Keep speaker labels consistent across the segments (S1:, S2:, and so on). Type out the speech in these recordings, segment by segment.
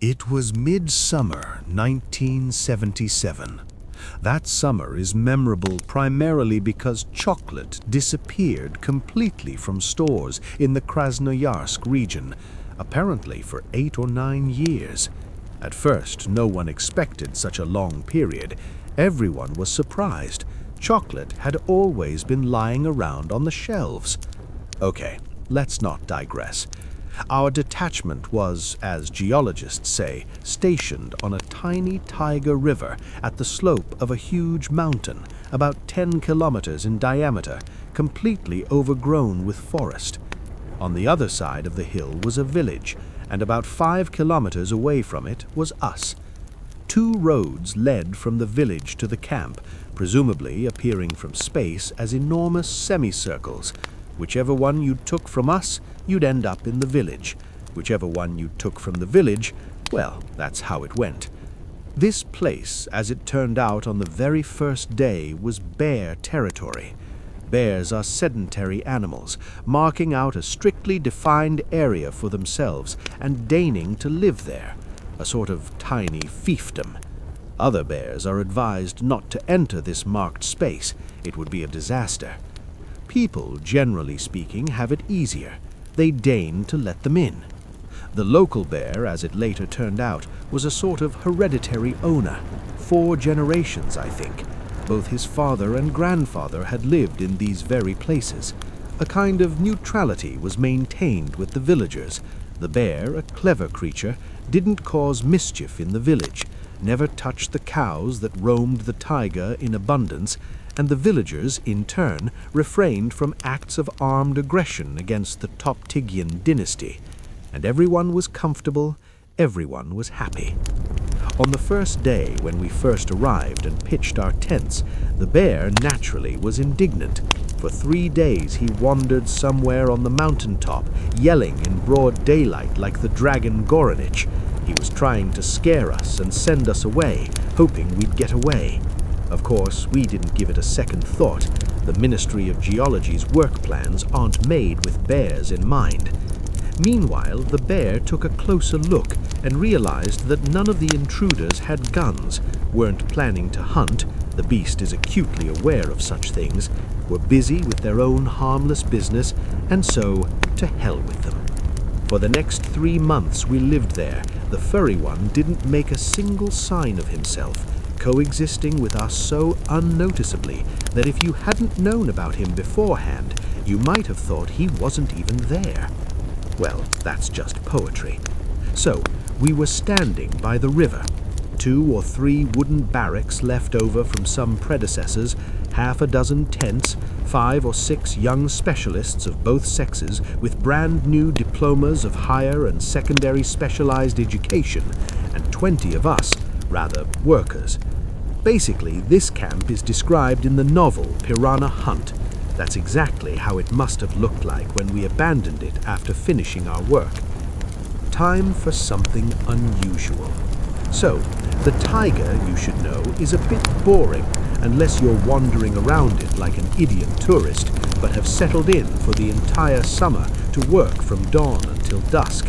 S1: It was midsummer 1977. That summer is memorable primarily because chocolate disappeared completely from stores in the Krasnoyarsk region, apparently for 8 or 9 years. At first, no one expected such a long period. Everyone was surprised. Chocolate had always been lying around on the shelves. Okay, let's not digress. Our detachment was, as geologists say, stationed on a tiny taiga river at the slope of a huge mountain, about 10 kilometers in diameter, completely overgrown with forest. On the other side of the hill was a village, and about 5 kilometers away from it was us. 2 roads led from the village to the camp, presumably appearing from space as enormous semicircles. Whichever one you took from us, you'd end up in the village. Whichever one you took from the village, well, that's how it went. This place, as it turned out on the very first day, was bear territory. Bears are sedentary animals, marking out a strictly defined area for themselves and deigning to live there, a sort of tiny fiefdom. Other bears are advised not to enter this marked space. It would be a disaster. People, generally speaking, have it easier. They deign to let them in. The local bear, as it later turned out, was a sort of hereditary owner. 4 generations, I think. Both his father and grandfather had lived in these very places. A kind of neutrality was maintained with the villagers. The bear, a clever creature, didn't cause mischief in the village, never touched the cows that roamed the taiga in abundance, and the villagers, in turn, refrained from acts of armed aggression against the Toptigian dynasty. And everyone was comfortable, everyone was happy. On the first day, when we first arrived and pitched our tents, the bear naturally was indignant. For 3 days he wandered somewhere on the mountaintop, yelling in broad daylight like the dragon Goranich. He was trying to scare us and send us away, hoping we'd get away. Of course, we didn't give it a second thought. The Ministry of Geology's work plans aren't made with bears in mind. Meanwhile, the bear took a closer look and realized that none of the intruders had guns, weren't planning to hunt, the beast is acutely aware of such things, were busy with their own harmless business, and so, to hell with them. For the next 3 months we lived there, the furry one didn't make a single sign of himself, coexisting with us so unnoticeably that if you hadn't known about him beforehand, you might have thought he wasn't even there. Well, that's just poetry. So, we were standing by the river. 2 or 3 wooden barracks left over from some predecessors, half a dozen tents, 5 or 6 young specialists of both sexes with brand new diplomas of higher and secondary specialized education, and 20 of us, rather workers. Basically, this camp is described in the novel Piranha Hunt. That's exactly how it must have looked like when we abandoned it after finishing our work. Time for something unusual. So, the taiga, you should know, is a bit boring unless you're wandering around it like an idiot tourist, but have settled in for the entire summer to work from dawn until dusk.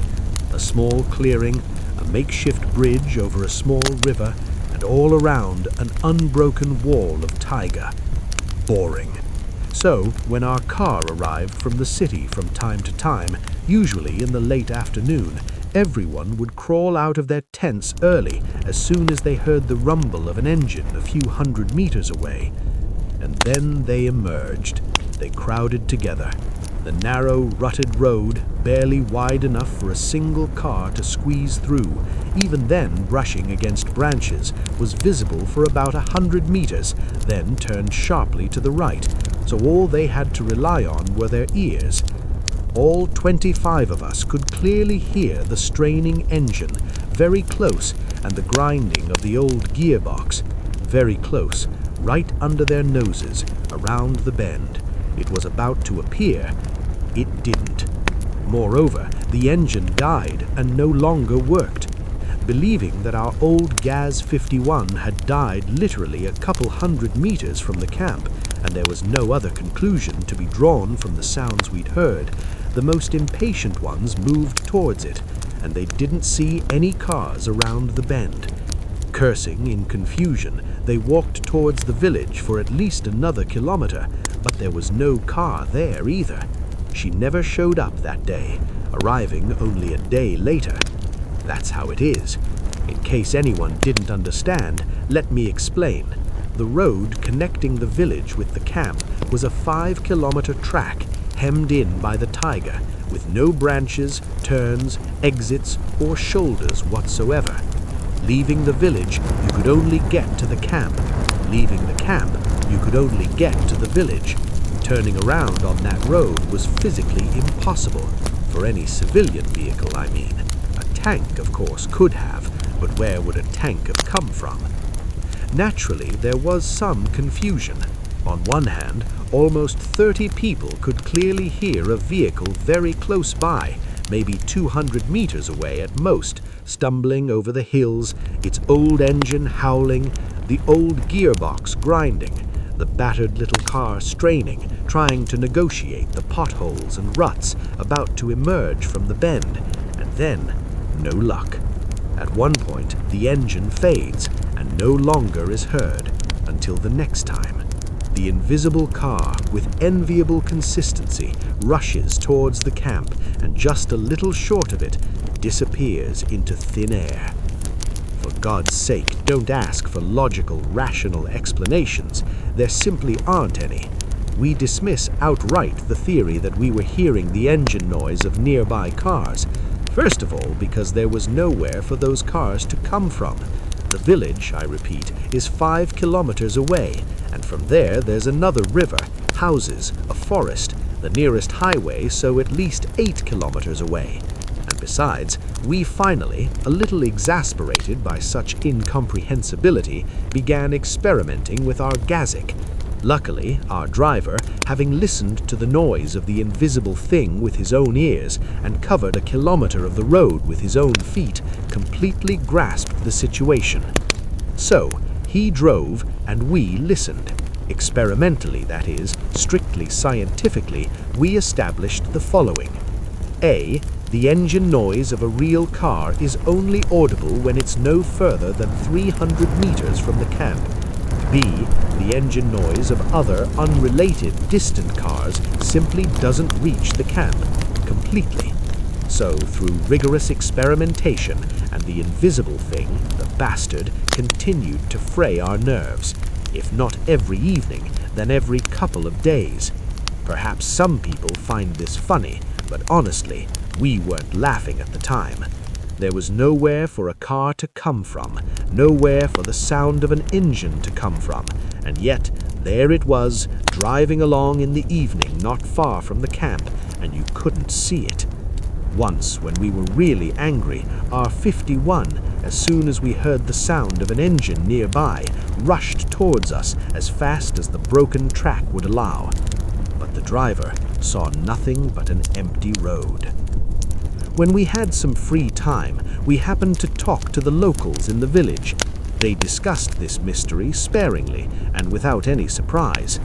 S1: A small clearing, a makeshift bridge over a small river, and all around an unbroken wall of taiga. Boring. So, when our car arrived from the city from time to time, usually in the late afternoon, everyone would crawl out of their tents early as soon as they heard the rumble of an engine a few hundred meters away. And then they emerged. They crowded together. The narrow, rutted road, barely wide enough for a single car to squeeze through, even then brushing against branches, was visible for about 100 meters, then turned sharply to the right, so all they had to rely on were their ears. All 25 of us could clearly hear the straining engine, very close, and the grinding of the old gearbox, very close, right under their noses, around the bend. It was about to appear. It didn't. Moreover, the engine died and no longer worked. Believing that our old Gaz 51 had died literally a couple hundred meters from the camp, and there was no other conclusion to be drawn from the sounds we'd heard, the most impatient ones moved towards it, and they didn't see any cars around the bend. Cursing in confusion, they walked towards the village for at least another kilometer, but there was no car there either. She never showed up that day, arriving only a day later. That's how it is. In case anyone didn't understand, let me explain. The road connecting the village with the camp was a 5-kilometer track hemmed in by the taiga, with no branches, turns, exits, or shoulders whatsoever. Leaving the village, you could only get to the camp. Leaving the camp, you could only get to the village. Turning around on that road was physically impossible, for any civilian vehicle, I mean. A tank, of course, could have, but where would a tank have come from? Naturally, there was some confusion. On one hand, almost 30 people could clearly hear a vehicle very close by, maybe 200 meters away at most, stumbling over the hills, its old engine howling, the old gearbox grinding, the battered little car straining, trying to negotiate the potholes and ruts about to emerge from the bend, and then, no luck. At one point, the engine fades and no longer is heard until the next time. The invisible car, with enviable consistency, rushes towards the camp and just a little short of it, disappears into thin air. For God's sake, don't ask for logical, rational explanations. There simply aren't any. We dismiss outright the theory that we were hearing the engine noise of nearby cars. First of all, because there was nowhere for those cars to come from. The village, I repeat, is 5 kilometers away, and from there's another river, houses, a forest, the nearest highway, so at least 8 kilometers away. And besides, we finally, a little exasperated by such incomprehensibility, began experimenting with our Gazik. Luckily, our driver, having listened to the noise of the invisible thing with his own ears and covered a kilometer of the road with his own feet, completely grasped the situation. So, he drove and we listened. Experimentally, that is, strictly scientifically, we established the following. A. The engine noise of a real car is only audible when it's no further than 300 meters from the camp. B. The engine noise of other unrelated distant cars simply doesn't reach the camp completely. So, through rigorous experimentation and the invisible thing, the bastard, continued to fray our nerves. If not every evening, then every couple of days. Perhaps some people find this funny, but honestly, we weren't laughing at the time. There was nowhere for a car to come from, nowhere for the sound of an engine to come from, and yet there it was, driving along in the evening not far from the camp, and you couldn't see it. Once, when we were really angry, our 51, as soon as we heard the sound of an engine nearby, rushed towards us as fast as the broken track would allow. But the driver saw nothing but an empty road. When we had some free time, we happened to talk to the locals in the village. They discussed this mystery sparingly and without any surprise.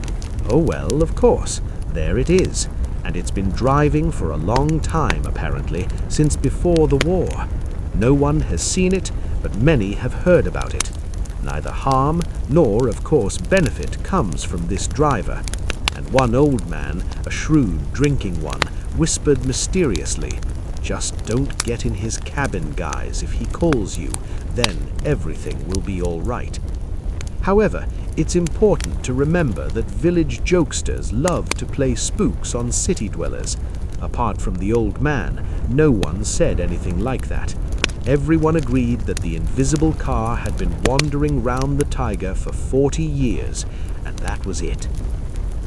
S1: Oh well, of course, there it is, and it's been driving for a long time apparently, since before the war. No one has seen it, but many have heard about it. Neither harm nor, of course, benefit comes from this driver. And one old man, a shrewd drinking one, whispered mysteriously, "Just don't get in his cabin, guys. If he calls you, then everything will be all right." However, it's important to remember that village jokesters love to play spooks on city dwellers. Apart from the old man, no one said anything like that. Everyone agreed that the invisible car had been wandering round the taiga for 40 years, and that was it.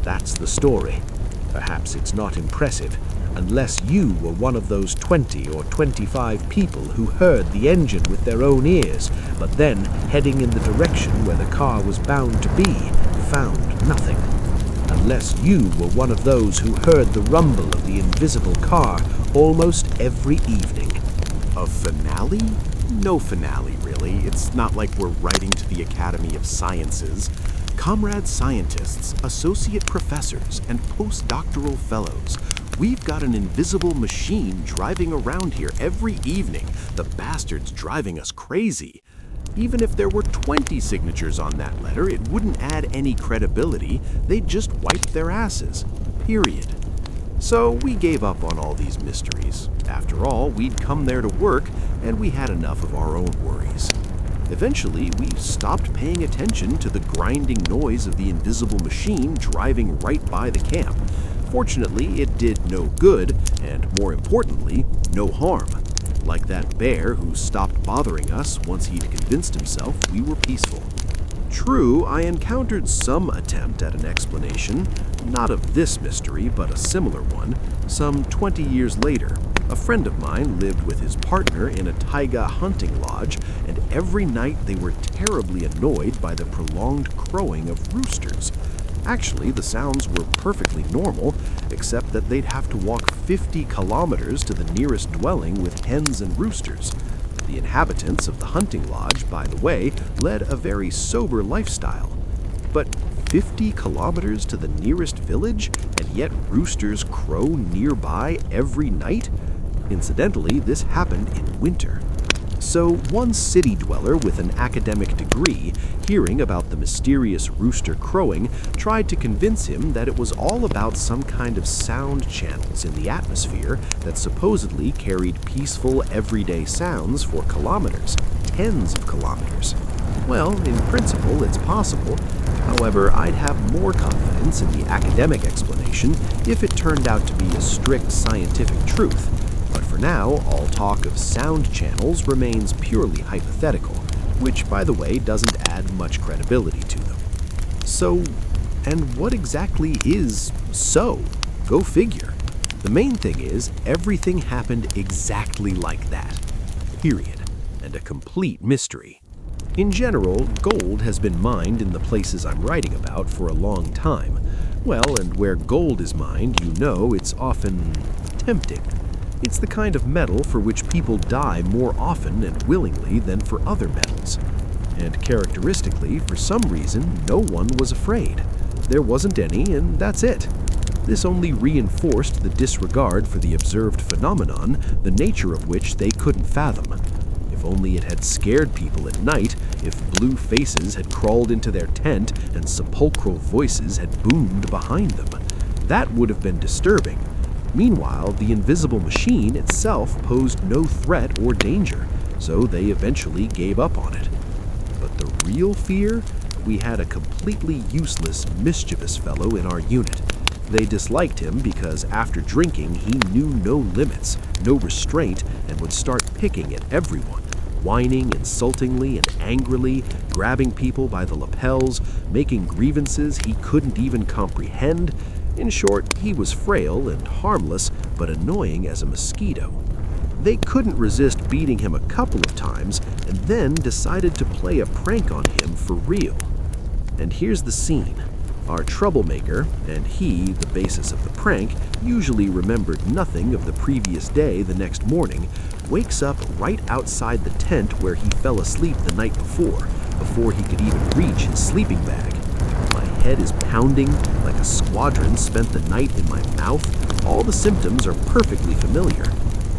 S1: That's the story. Perhaps it's not impressive, unless you were one of those 20 or 25 people who heard the engine with their own ears, but then, heading in the direction where the car was bound to be, found nothing. Unless you were one of those who heard the rumble of the invisible car almost every evening.
S2: A finale? No finale, really. It's not like we're writing to the Academy of Sciences. Comrade scientists, associate professors, and postdoctoral fellows, we've got an invisible machine driving around here every evening. The bastard's driving us crazy. Even if there were 20 signatures on that letter, it wouldn't add any credibility. They'd just wipe their asses. Period. So we gave up on all these mysteries. After all, we'd come there to work, and we had enough of our own worries. Eventually, we stopped paying attention to the grinding noise of the invisible machine driving right by the camp. Fortunately, it did no good, and more importantly, no harm. Like that bear who stopped bothering us once he'd convinced himself we were peaceful. True, I encountered some attempt at an explanation, not of this mystery, but a similar one, some 20 years later. A friend of mine lived with his partner in a taiga hunting lodge, and every night they were terribly annoyed by the prolonged crowing of roosters. Actually, the sounds were perfectly normal, except that they'd have to walk 50 kilometers to the nearest dwelling with hens and roosters. The inhabitants of the hunting lodge, by the way, led a very sober lifestyle. But 50 kilometers to the nearest village, and yet roosters crow nearby every night? Incidentally, this happened in winter. So one city dweller with an academic degree, hearing about the mysterious rooster crowing, tried to convince him that it was all about some kind of sound channels in the atmosphere that supposedly carried peaceful, everyday sounds for kilometers, tens of kilometers. Well, in principle, it's possible. However, I'd have more confidence in the academic explanation if it turned out to be a strict scientific truth. But for now, all talk of sound channels remains purely hypothetical, which, by the way, doesn't add much credibility to them. So, and what exactly is so? Go figure. The main thing is, everything happened exactly like that. Period. And a complete mystery. In general, gold has been mined in the places I'm writing about for a long time. Well, and where gold is mined, you know it's often tempting. It's the kind of metal for which people die more often and willingly than for other metals. And characteristically, for some reason, no one was afraid. There wasn't any, and that's it. This only reinforced the disregard for the observed phenomenon, the nature of which they couldn't fathom. If only it had scared people at night, if blue faces had crawled into their tent and sepulchral voices had boomed behind them. That would have been disturbing. Meanwhile, the invisible machine itself posed no threat or danger, so they eventually gave up on it. But the real fear? We had a completely useless, mischievous fellow in our unit. They disliked him because after drinking, he knew no limits, no restraint, and would start picking at everyone, whining insultingly and angrily, grabbing people by the lapels, making grievances he couldn't even comprehend. In short, he was frail and harmless, but annoying as a mosquito. They couldn't resist beating him a couple of times, and then decided to play a prank on him for real. And here's the scene. Our troublemaker, and he, the basis of the prank, usually remembered nothing of the previous day the next morning, wakes up right outside the tent where he fell asleep the night before he could even reach his sleeping bag. My head is pounding like a squadron spent the night in my mouth. All the symptoms are perfectly familiar.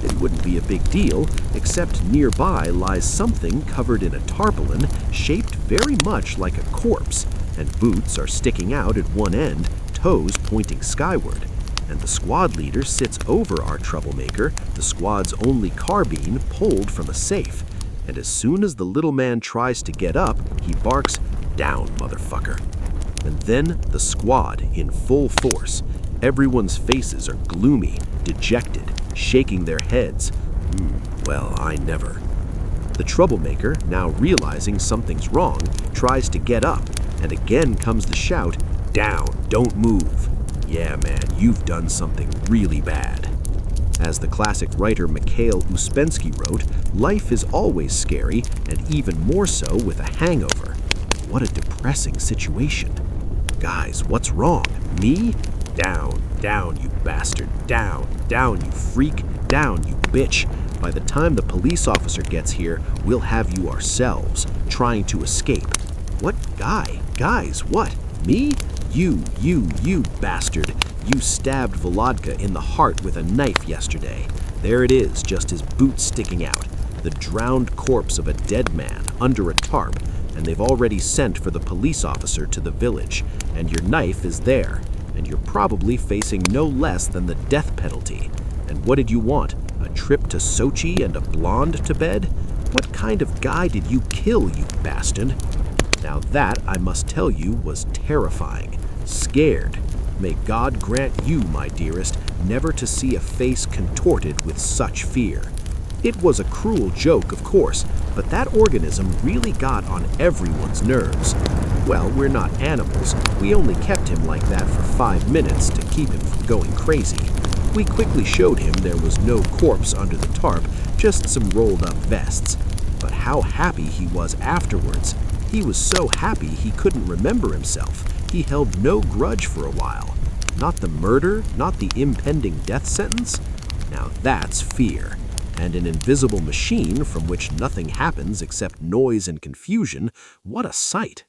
S2: It wouldn't be a big deal, except nearby lies something covered in a tarpaulin shaped very much like a corpse, and boots are sticking out at one end, toes pointing skyward. And the squad leader sits over our troublemaker, the squad's only carbine pulled from a safe. And as soon as the little man tries to get up, he barks, "Down, motherfucker." And then the squad in full force. Everyone's faces are gloomy, dejected, shaking their heads. Well, I never. The troublemaker, now realizing something's wrong, tries to get up, and again comes the shout, "Down, don't move." Yeah, man, you've done something really bad. As the classic writer Mikhail Uspensky wrote, life is always scary, and even more so with a hangover. What a depressing situation. Guys, what's wrong? Me? Down, down, you bastard. Down, down, you freak. Down, you bitch. By the time the police officer gets here, we'll have you ourselves, trying to escape. What guy? Guys, what? Me? You bastard. You stabbed Volodka in the heart with a knife yesterday. There it is, just his boot sticking out. The drowned corpse of a dead man under a tarp, and they've already sent for the police officer to the village. And your knife is there, and you're probably facing no less than the death penalty. And what did you want? A trip to Sochi and a blonde to bed? What kind of guy did you kill, you bastard? Now that, I must tell you, was terrifying. Scared. May God grant you, my dearest, never to see a face contorted with such fear. It was a cruel joke, of course, but that organism really got on everyone's nerves. Well, we're not animals. We only kept him like that for 5 minutes to keep him from going crazy. We quickly showed him there was no corpse under the tarp, just some rolled-up vests. But how happy he was afterwards. He was so happy he couldn't remember himself. He held no grudge for a while. Not the murder, not the impending death sentence. Now that's fear. And an invisible machine from which nothing happens except noise and confusion, what a sight!